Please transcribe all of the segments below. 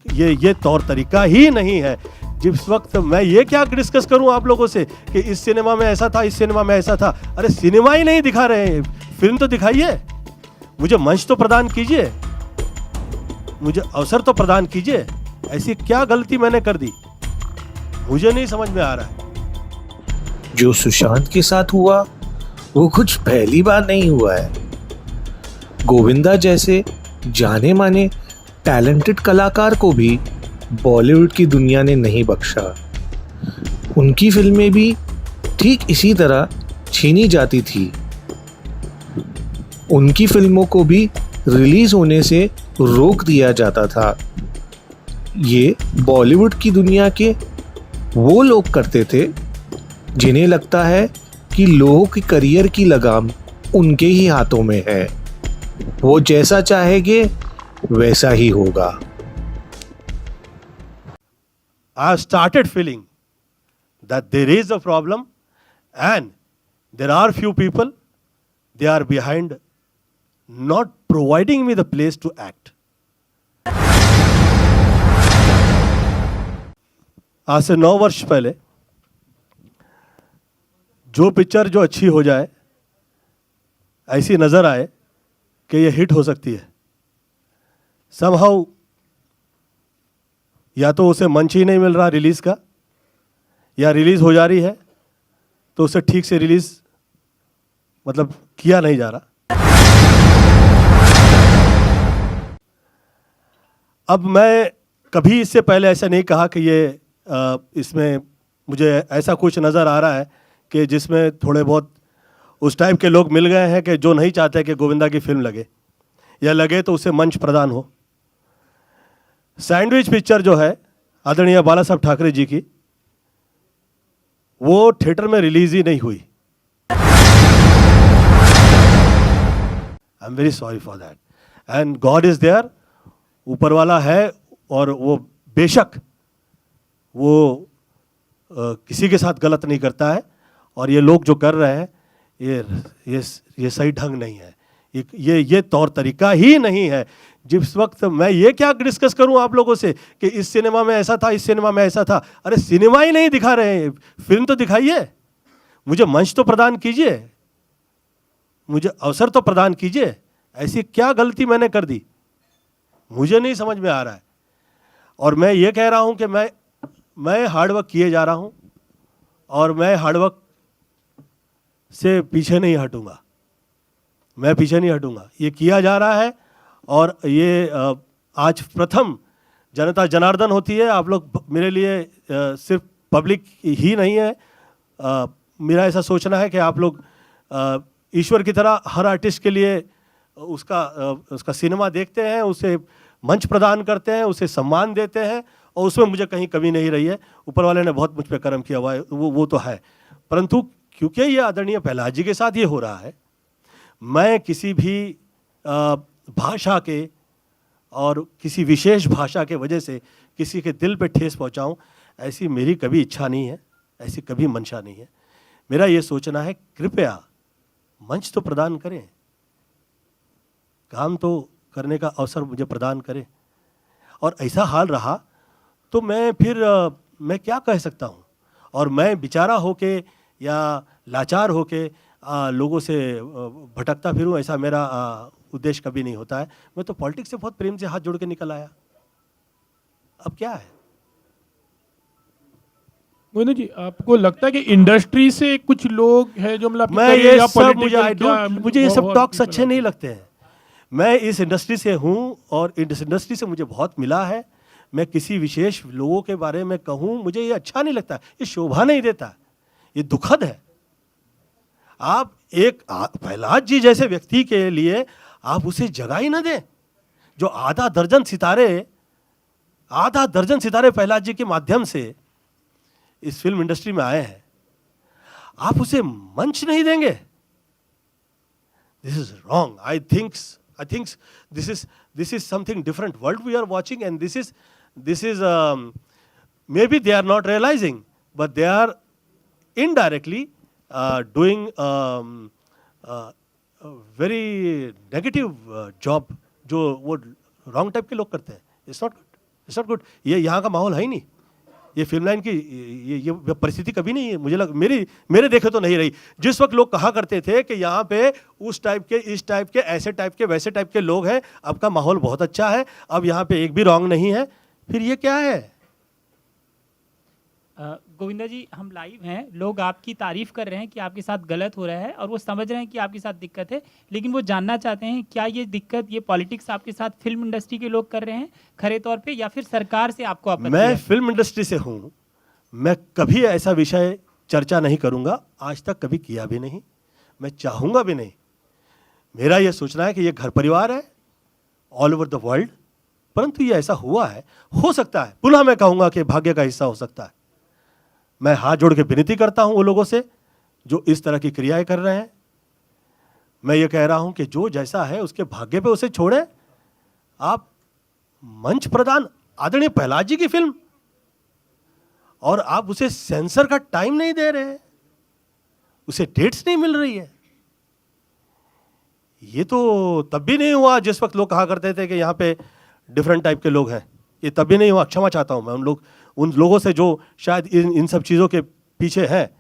ये तौर तरीका ही नहीं है। जिस वक्त मैं ये क्या डिस्कस करूं आप लोगों से कि इस सिनेमा में ऐसा था, इस सिनेमा में ऐसा था। अरे सिनेमा ही नहीं दिखा रहे हैं, फिल्म तो दिखाइए, मुझे मंच तो प्रदान कीजिए, मुझे अवसर तो प्रदान कीजिए। ऐसी क्या गलती मैंने कर दी, मुझे नहीं समझ में आ रहा है। जो सुशांत के साथ हुआ वो कुछ पहली बार नहीं हुआ है। गोविंदा जैसे जाने माने टैलेंटेड कलाकार को भी बॉलीवुड की दुनिया ने नहीं बख्शा। उनकी फिल्में भी ठीक इसी तरह छीनी जाती थी। उनकी फिल्मों को भी रिलीज होने से रोक दिया जाता था। ये बॉलीवुड की दुनिया के वो लोग करते थे जिन्हें लगता है कि लोगों के करियर की लगाम उनके ही हाथों में है। वो जैसा चाहेंगे वैसा ही होगा। I started feeling that there is a problem and there are few people, they are behind not providing me the place to act. आज से 9 वर्ष पहले जो पिक्चर जो अच्छी हो जाए, ऐसी नज़र आए कि ये हिट हो सकती है, somehow या तो उसे मंच ही नहीं मिल रहा रिलीज़ का, या रिलीज़ हो जा रही है तो उसे ठीक से रिलीज़ मतलब किया नहीं जा रहा। अब मैं कभी इससे पहले ऐसा नहीं कहा कि ये इसमें मुझे ऐसा कुछ नज़र आ रहा है कि जिसमें थोड़े बहुत उस टाइप के लोग मिल गए हैं कि जो नहीं चाहते कि गोविंदा की फिल्म लगे, या लगे तो उसे मंच प्रदान हो। सैंडविच पिक्चर जो है आदरणीय बाला साहब ठाकरे जी की, वो थिएटर में रिलीज ही नहीं हुई। I am very sorry for that and God is there, ऊपर वाला है और वो बेशक वो किसी के साथ गलत नहीं करता है, और ये लोग जो कर रहे हैं ये सही ढंग नहीं है, ये तौर तरीका ही नहीं है। जिस वक्त मैं ये क्या डिस्कस करूं आप लोगों से कि इस सिनेमा में ऐसा था, इस सिनेमा में ऐसा था। अरे सिनेमा ही नहीं दिखा रहे हैं, फिल्म तो दिखाइए, मुझे मंच तो प्रदान कीजिए, मुझे अवसर तो प्रदान कीजिए। ऐसी क्या गलती मैंने कर दी, मुझे नहीं समझ में आ रहा है। और मैं ये कह रहा हूं कि मैं हार्डवर्क किए जा रहा हूं और मैं हार्डवर्क से पीछे नहीं हटूंगा, मैं पीछे नहीं हटूंगा। ये किया जा रहा है और ये आज प्रथम जनता जनार्दन होती है। आप लोग मेरे लिए सिर्फ पब्लिक ही नहीं है, मेरा ऐसा सोचना है कि आप लोग ईश्वर की तरह हर आर्टिस्ट के लिए उसका सिनेमा देखते हैं, उसे मंच प्रदान करते हैं, उसे सम्मान देते हैं, और उसमें मुझे कहीं कमी नहीं रही है। ऊपर वाले ने बहुत मुझ पर कर्म किया हुआ है, वो तो है। परंतु क्योंकि ये आदरणीय प्रहलाद जी के साथ ये हो रहा है, मैं किसी भी भाषा के और किसी विशेष भाषा के वजह से किसी के दिल पे ठेस पहुंचाऊं, ऐसी मेरी कभी इच्छा नहीं है, ऐसी कभी मंशा नहीं है। मेरा ये सोचना है कृपया मंच तो प्रदान करें, काम तो करने का अवसर मुझे प्रदान करें। और ऐसा हाल रहा तो मैं फिर मैं क्या कह सकता हूँ, और मैं बेचारा होके या लाचार होके लोगों से भटकता फिरूं, ऐसा मेरा उद्देश्य कभी नहीं होता है। मैं तो पॉलिटिक्स से बहुत प्रेम से हाथ जोड़ के निकल आया, अब क्या है। गोविंदा जी, आपको लगता है कि इंडस्ट्री से कुछ लोग हैं जो मतलब मैं ये सब मुझे ये सब टॉक्स अच्छे नहीं लगते हैं। मैं इस इंडस्ट्री से हूँ और इस इंडस्ट्री से मुझे बहुत मिला है। मैं किसी विशेष लोगों के बारे में कहूँ, मुझे ये अच्छा नहीं लगता, ये शोभा नहीं देता, ये दुखद है। आप एक प्रहलाद जी जैसे व्यक्ति के लिए आप उसे जगह ही ना दें, जो आधा दर्जन सितारे प्रहलाद जी के माध्यम से इस फिल्म इंडस्ट्री में आए हैं, आप उसे मंच नहीं देंगे। This is wrong. I think this is something different world we are watching, and this is maybe they are not realizing, but they are indirectly doing very negative job जो वो रॉन्ग टाइप के लोग करते हैं। It's not good, it's not good. ये यहाँ का माहौल है ही नहीं, ये फिल्म लाइन की ये परिस्थिति कभी नहीं है, मुझे मेरे देखे तो नहीं रही। जिस वक्त लोग कहा करते थे कि यहाँ पे उस टाइप के, इस टाइप के, ऐसे टाइप के, वैसे टाइप के लोग हैं, अब का माहौल बहुत अच्छा है, अब यहाँ पे एक भी रॉन्ग नहीं है, फिर ये क्या है? गोविंदा जी, हम लाइव हैं, लोग आपकी तारीफ कर रहे हैं कि आपके साथ गलत हो रहा है और वो समझ रहे हैं कि आपके साथ दिक्कत है, लेकिन वो जानना चाहते हैं क्या ये दिक्कत, ये पॉलिटिक्स आपके साथ फिल्म इंडस्ट्री के लोग कर रहे हैं खरे तौर पे, या फिर सरकार से आपको आपत्ति मैं है? फिल्म इंडस्ट्री से हूँ, मैं कभी ऐसा विषय चर्चा नहीं करूँगा, आज तक कभी किया भी नहीं, मैं चाहूँगा भी नहीं। मेरा ये सोचना है कि ये घर परिवार है ऑल ओवर द वर्ल्ड, परंतु ये ऐसा हुआ है, हो सकता है, पुनः मैं कहूँगा कि भाग्य का हिस्सा हो सकता है। मैं हाथ जोड़ के विनती करता हूं वो लोगों से जो इस तरह की क्रियाएं कर रहे हैं। मैं ये कह रहा हूं कि जो जैसा है उसके भाग्य पे उसे छोड़ें। आप मंच प्रदान, आदरणीय प्रहलाद जी की फिल्म, और आप उसे सेंसर का टाइम नहीं दे रहे, उसे डेट्स नहीं मिल रही है। ये तो तब भी नहीं हुआ जिस वक्त लोग कहा करते थे कि यहाँ पे डिफरेंट टाइप के लोग हैं, ये तब भी नहीं हुआ। क्षमा चाहता हूँ मैं उन लोगों से जो शायद इन सब चीज़ों के पीछे हैं,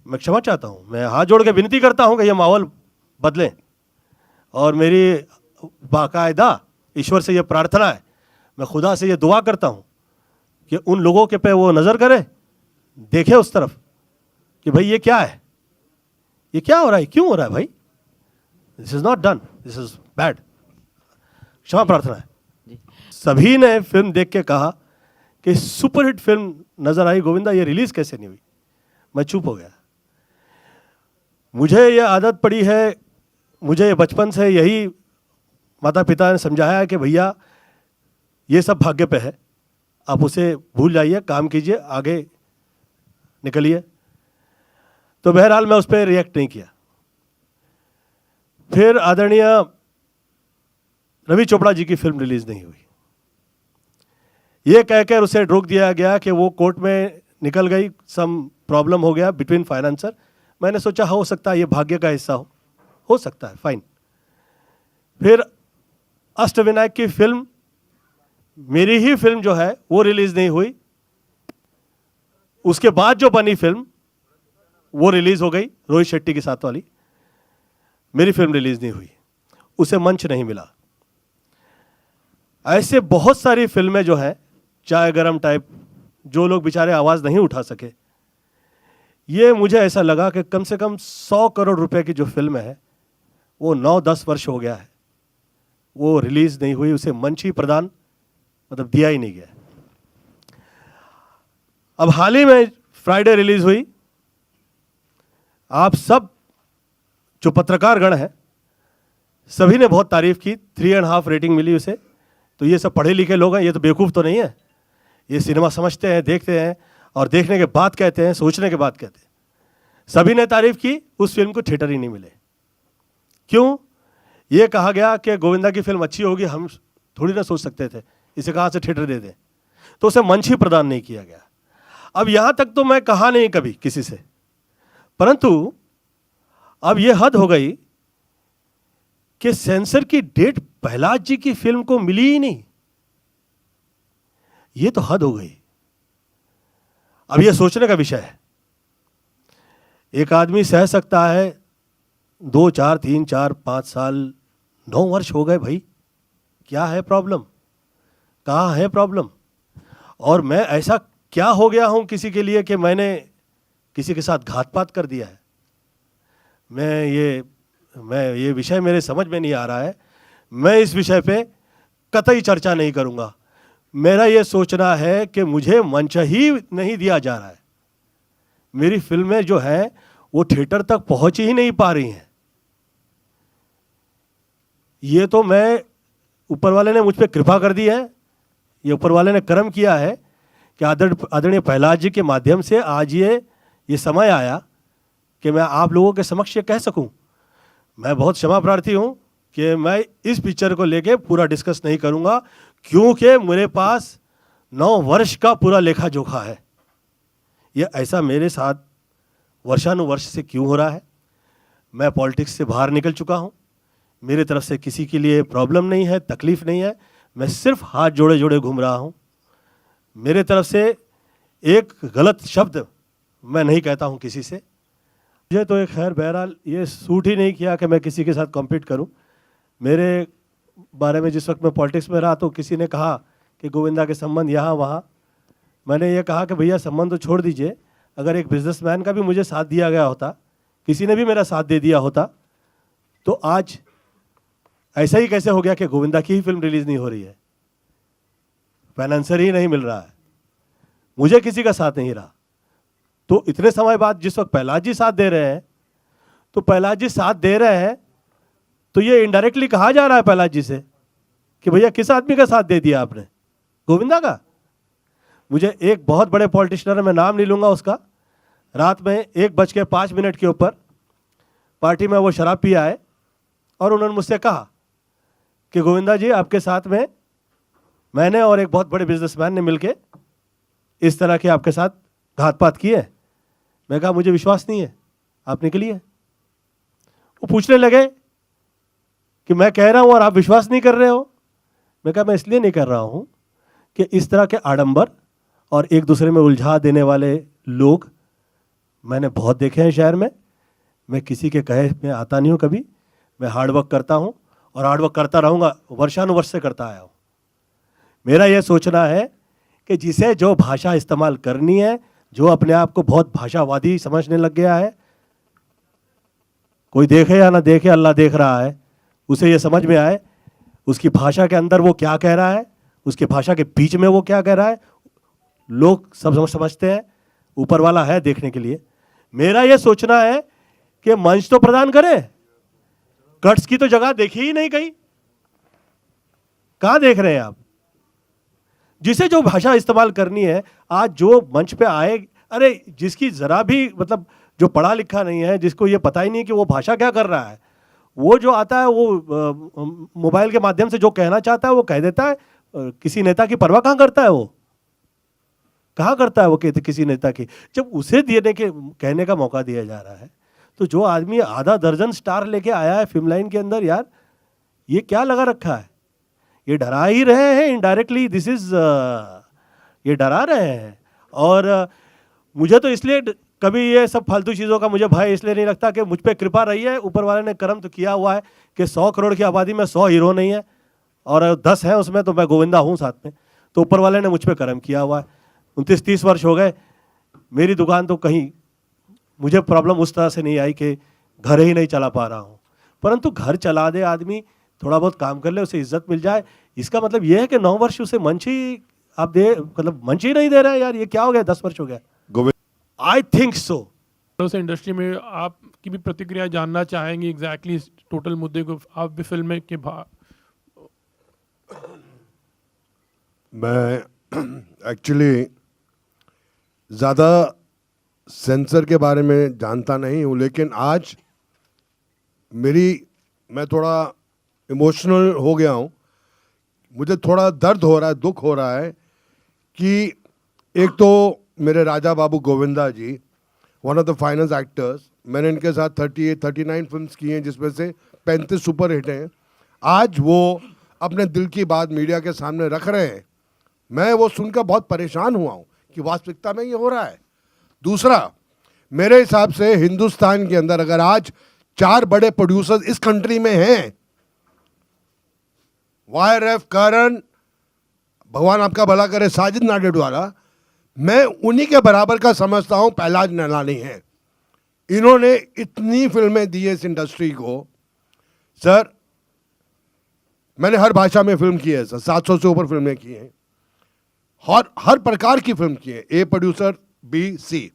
मैं क्षमा चाहता हूँ। मैं हाथ जोड़ के विनती करता हूँ कि ये माहौल बदलें, और मेरी बाकायदा ईश्वर से ये प्रार्थना है, मैं खुदा से ये दुआ करता हूँ कि उन लोगों के पे वो नज़र करे, देखे उस तरफ कि भाई ये क्या है, ये क्या हो रहा है, क्यों हो रहा है भाई, this is not done, this is bad. क्षमा प्रार्थना है। सभी ने फिल्म देख के कहा कि सुपरहिट फिल्म नजर आई, गोविंदा ये रिलीज कैसे नहीं हुई? मैं चुप हो गया। मुझे ये आदत पड़ी है, मुझे बचपन से यही माता पिता ने समझाया है कि भैया ये सब भाग्य पे है, आप उसे भूल जाइए, काम कीजिए, आगे निकलिए। तो बहरहाल मैं उस पर रिएक्ट नहीं किया। फिर आदरणीय रवि चोपड़ा जी की फिल्म रिलीज नहीं हुई, ये कहकर उसे रोक दिया गया कि वो कोर्ट में निकल गई, सम प्रॉब्लम हो गया बिटवीन फाइनेंसर। मैंने सोचा हो सकता है ये भाग्य का हिस्सा हो सकता है, फाइन। फिर अष्टविनायक की फिल्म, मेरी ही फिल्म जो है वो रिलीज नहीं हुई, उसके बाद जो बनी फिल्म वो रिलीज हो गई, रोहित शेट्टी के साथ वाली, मेरी फिल्म रिलीज नहीं हुई, उसे मंच नहीं मिला। ऐसे बहुत सारी फिल्में जो हैं चाय गरम टाइप, जो लोग बेचारे आवाज़ नहीं उठा सके, ये मुझे ऐसा लगा कि कम से कम 100 करोड़ रुपए की जो फिल्म है वो 9-10 वर्ष हो गया है, वो रिलीज़ नहीं हुई, उसे मंच ही प्रदान मतलब दिया ही नहीं गया। अब हाल ही में फ्राइडे रिलीज हुई, आप सब जो पत्रकार गण है सभी ने बहुत तारीफ की, 3.5 रेटिंग मिली उसे। तो ये सब पढ़े लिखे लोग हैं, ये तो बेवकूफ़ तो नहीं है, ये सिनेमा समझते हैं, देखते हैं, और देखने के बाद कहते हैं, सोचने के बाद कहते हैं। सभी ने तारीफ की, उस फिल्म को थिएटर ही नहीं मिले। क्यों? ये कहा गया कि गोविंदा की फिल्म अच्छी होगी, हम थोड़ी ना सोच सकते थे इसे कहाँ से थिएटर दे दें, तो उसे मंच ही प्रदान नहीं किया गया। अब यहाँ तक तो मैं कहा नहीं कभी किसी से, परंतु अब ये हद हो गई कि सेंसर की डेट प्रहलाद जी की फिल्म को मिली ही नहीं, ये तो हद हो गई। अब ये सोचने का विषय है, एक आदमी सह सकता है 2, 4, 3, 4, 5 साल, 9 वर्ष हो गए भाई, क्या है प्रॉब्लम, कहाँ है प्रॉब्लम? और मैं ऐसा क्या हो गया हूं किसी के लिए कि मैंने किसी के साथ घात पात कर दिया है? मैं ये विषय मेरे समझ में नहीं आ रहा है। मैं इस विषय पे कतई चर्चा नहीं करूंगा। मेरा ये सोचना है कि मुझे मंच ही नहीं दिया जा रहा है, मेरी फिल्में जो हैं वो थिएटर तक पहुंच ही नहीं पा रही हैं। ये तो मैं, ऊपर वाले ने मुझ पर कृपा कर दी है, ये ऊपर वाले ने कर्म किया है कि आदरणीय प्रहलाद जी के माध्यम से आज ये समय आया कि मैं आप लोगों के समक्ष ये कह सकूं। मैं बहुत क्षमा प्रार्थी हूं कि मैं इस पिक्चर को लेके पूरा डिस्कस नहीं करूंगा, क्योंकि मेरे पास 9 वर्ष का पूरा लेखा जोखा है। ये ऐसा मेरे साथ वर्षानुवर्ष से क्यों हो रहा है? मैं पॉलिटिक्स से बाहर निकल चुका हूं, मेरे तरफ से किसी के लिए प्रॉब्लम नहीं है, तकलीफ नहीं है। मैं सिर्फ हाथ जोड़े जोड़े घूम रहा हूं मेरे तरफ से एक गलत शब्द मैं नहीं कहता हूँ किसी से। मुझे तो एक खैर बहरहाल ये सूट ही नहीं किया कि मैं किसी के साथ कॉम्पीट करूँ। मेरे बारे में जिस वक्त मैं पॉलिटिक्स में रहा तो किसी ने कहा कि गोविंदा के संबंध यहाँ वहाँ। मैंने ये कहा कि भैया संबंध तो छोड़ दीजिए, अगर एक बिजनेसमैन का भी मुझे साथ दिया गया होता, किसी ने भी मेरा साथ दे दिया होता, तो आज ऐसा ही कैसे हो गया कि गोविंदा की ही फिल्म रिलीज़ नहीं हो रही है, फाइनेंसर ही नहीं मिल रहा है, मुझे किसी का साथ नहीं रहा। तो इतने समय बाद जिस वक्त प्रहलाद जी साथ दे रहे हैं, तो प्रहलाद जी साथ दे रहे हैं तो ये इनडायरेक्टली कहा जा रहा है प्रहलाद जी से कि भैया किस आदमी का साथ दे दिया आपने, गोविंदा का। मुझे एक बहुत बड़े पॉलिटिशियन, मैं नाम नहीं लूँगा उसका, रात में 1:05 के ऊपर पार्टी में वो शराब पिया है और उन्होंने मुझसे कहा कि गोविंदा जी आपके साथ में मैंने और एक बहुत बड़े बिजनेसमैन ने मिलके इस तरह के आपके साथ घात पात किए। मैं कहा मुझे विश्वास नहीं है, आप निकलिए। वो पूछने लगे कि मैं कह रहा हूँ और आप विश्वास नहीं कर रहे हो। मैं कहा मैं इसलिए नहीं कर रहा हूँ कि इस तरह के आडंबर और एक दूसरे में उलझा देने वाले लोग मैंने बहुत देखे हैं शहर में। मैं किसी के कहे में आता नहीं हूँ कभी, मैं हार्डवर्क करता हूँ और हार्डवर्क करता रहूँगा, वर्षानुवर्ष से करता आया हूँ। मेरा यह सोचना है कि जिसे जो भाषा इस्तेमाल करनी है, जो अपने आप को बहुत भाषावादी समझने लग गया है, कोई देखे या ना देखे अल्लाह देख रहा है, उसे ये समझ में आए उसकी भाषा के अंदर वो क्या कह रहा है, उसकी भाषा के बीच में वो क्या कह रहा है। लोग सब समझते हैं, ऊपर वाला है देखने के लिए। मेरा ये सोचना है कि मंच तो प्रदान करें, कट्स की तो जगह देखी ही नहीं कहीं। कहाँ देख रहे हैं आप? जिसे जो भाषा इस्तेमाल करनी है, आज जो मंच पे आए, अरे जिसकी जरा भी मतलब जो पढ़ा लिखा नहीं है, जिसको ये पता ही नहीं कि वो भाषा क्या कर रहा है, वो जो आता है वो मोबाइल के माध्यम से जो कहना चाहता है वो कह देता है। किसी नेता की परवाह कहाँ करता है? वो कहाँ करता है वो किसी नेता की? जब उसे देने के कहने का मौका दिया जा रहा है, तो जो आदमी आधा दर्जन स्टार लेके आया है फिल्म लाइन के अंदर, यार ये क्या लगा रखा है? ये डरा ही रहे हैं इनडायरेक्टली, दिस इज ये डरा रहे हैं। और मुझे तो इसलिए कभी ये सब फालतू चीज़ों का मुझे भय इसलिए नहीं लगता कि मुझ पे कृपा रही है, ऊपर वाले ने कर्म तो किया हुआ है कि 100 करोड़ की आबादी में 100 हीरो नहीं है और 10 हैं उसमें, तो मैं गोविंदा हूँ साथ में। तो ऊपर वाले ने मुझ पे कर्म किया हुआ है। 29-30 वर्ष हो गए, मेरी दुकान तो कहीं मुझे प्रॉब्लम उस तरह से नहीं आई कि घर ही नहीं चला पा रहा हूँ, परंतु घर चला दे आदमी, थोड़ा बहुत काम कर ले, उसे इज्जत मिल जाए। इसका मतलब ये है कि 9 वर्ष उसे मंच ही आप दे, मतलब मंच ही नहीं दे रहे हैं। यार ये क्या हो गया? 10 वर्ष हो गया। I think so. से इंडस्ट्री में आपकी भी प्रतिक्रिया जानना चाहेंगे एग्जैक्टली इस टोटल मुद्दे को। आप भी फिल्म के मैं एक्चुअली ज़्यादा सेंसर के बारे में जानता नहीं हूँ, लेकिन आज मैं थोड़ा इमोशनल हो गया हूँ। मुझे थोड़ा दर्द हो रहा है, दुख हो रहा है कि एक तो मेरे Raja Babu Govinda ji, one of the finest actors, मैंने इनके साथ 39 फिल्म्स की हैं, जिसमें से 35 सुपर हिट हैं। आज वो अपने दिल की बात मीडिया के सामने रख रहे हैं। मैं वो सुनकर बहुत परेशान हुआ हूँ कि वास्तविकता में ये हो रहा है। दूसरा, मेरे हिसाब से हिंदुस्तान के अंदर अगर आज 4 बड़े प्रोड्यूसर्स इस कंट्री में हैं, YRF, करण, भगवान आपका भला करे, साजिद नाडियाडवाला, मैं उन्हीं के बराबर का समझता हूं प्रहलाद नैलानी है। इन्होंने इतनी फिल्में दी है इस इंडस्ट्री को। सर, मैंने हर भाषा में फिल्म की है सर, 700 से ऊपर फिल्में की हैं, हर प्रकार की फिल्म की है, ए प्रोड्यूसर, बी, सी।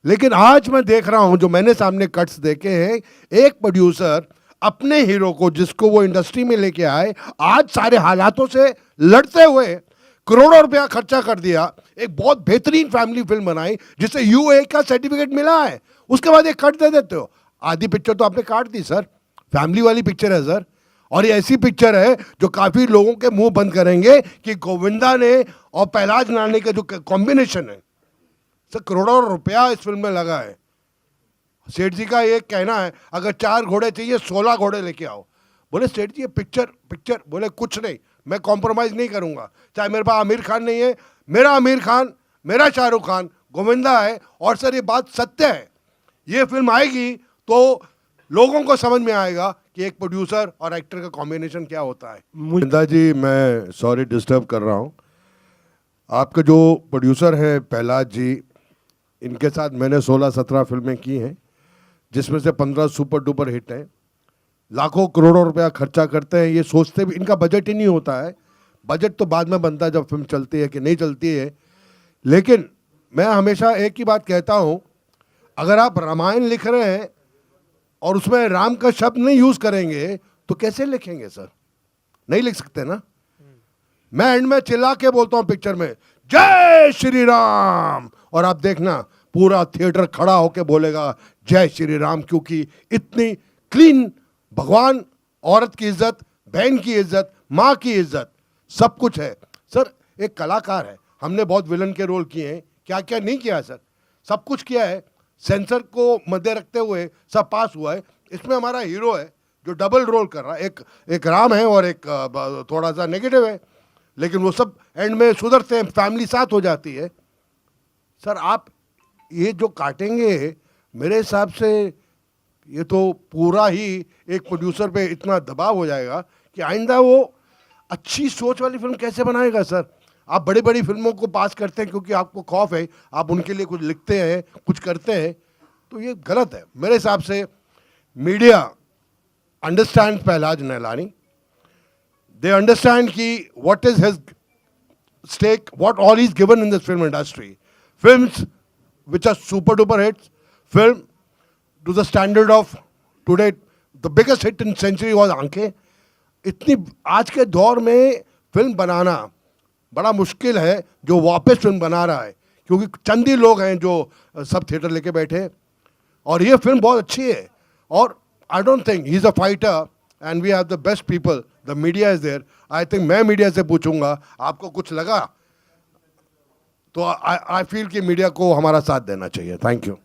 लेकिन आज मैं देख रहा हूं, जो मैंने सामने कट्स देखे हैं, एक प्रोड्यूसर अपने हीरो को, जिसको वो इंडस्ट्री में लेके आए, आज सारे हालातों से लड़ते हुए करोड़ों रुपया खर्चा कर दिया, एक बहुत बेहतरीन फैमिली फिल्म बनाई जिसे UA का सर्टिफिकेट मिला है। उसके बाद एक कट दे देते हो। आधी पिक्चर तो आपने काट दी सर, फैमिली वाली पिक्चर है सर, और ये ऐसी पिक्चर है जो काफी लोगों के मुंह बंद करेंगे कि गोविंदा ने और प्रहलाद नानी का जो कॉम्बिनेशन है सर, करोड़ों रुपया इस फिल्म में लगा है। सेठ जी का ये कहना है, अगर 4 घोड़े चाहिए 16 घोड़े लेके आओ। बोले सेठ जी ये पिक्चर, बोले कुछ नहीं, मैं कॉम्प्रोमाइज़ नहीं करूंगा। चाहे मेरे पास आमिर खान नहीं है, मेरा आमिर खान, मेरा शाहरुख खान, गोविंदा है। और सर ये बात सत्य है, ये फिल्म आएगी तो लोगों को समझ में आएगा कि एक प्रोड्यूसर और एक्टर का कॉम्बिनेशन क्या होता है। गोविंदा जी, मैं सॉरी डिस्टर्ब कर रहा हूँ। आपके जो प्रोड्यूसर हैं प्रहलाद जी, इनके साथ मैंने 16-17 फिल्में की हैं, जिसमें से 15 सुपर डुपर हिट हैं। लाखों करोड़ों रुपया खर्चा करते हैं, ये सोचते भी इनका बजट ही नहीं होता है। बजट तो बाद में बनता है जब फिल्म चलती है कि नहीं चलती है। लेकिन मैं हमेशा एक ही बात कहता हूँ, अगर आप रामायण लिख रहे हैं और उसमें राम का शब्द नहीं यूज करेंगे तो कैसे लिखेंगे सर? नहीं लिख सकते ना। मैं एंड में चिल्ला के बोलता हूँ पिक्चर में, जय श्री राम, और आप देखना पूरा थिएटर खड़ा होके बोलेगा जय श्री राम, क्योंकि इतनी क्लीन भगवान, औरत की इज्जत, बहन की इज्जत, माँ की इज्जत, सब कुछ है। सर एक कलाकार है, हमने बहुत विलन के रोल किए हैं, क्या क्या नहीं किया है सर, सब कुछ किया है। सेंसर को मध्य रखते हुए सब पास हुआ है। इसमें हमारा हीरो है जो डबल रोल कर रहा है, एक राम है और एक थोड़ा सा नेगेटिव है, लेकिन वो सब एंड में सुधरते हैं, फैमिली साथ हो जाती है। सर आप ये जो काटेंगे, मेरे हिसाब से ये तो पूरा ही एक प्रोड्यूसर पे इतना दबाव हो जाएगा कि आइंदा वो अच्छी सोच वाली फिल्म कैसे बनाएगा सर? आप बड़ी बड़ी फिल्मों को पास करते हैं क्योंकि आपको खौफ है, आप उनके लिए कुछ लिखते हैं, कुछ करते हैं, तो ये गलत है मेरे हिसाब से। Media understand Prahlad Nailani, they understand कि what is his stake, what all he's given in this film industry. Films which are super duper hits, film to the standard of today, the biggest hit in century was आंखें। इतनी आज के दौर में film बनाना बड़ा मुश्किल है जो वापस फिल्म बना रहा है, क्योंकि चंद ही लोग हैं जो सब थिएटर लेके बैठे हैं। और ये फिल्म बहुत अच्छी है, और I don't think he is a fighter and we have the best people, the media is there. I think मैं मीडिया से पूछूंगा आपको कुछ लगा तो आई फील कि मीडिया को हमारा साथ देना चाहिए। Thank you.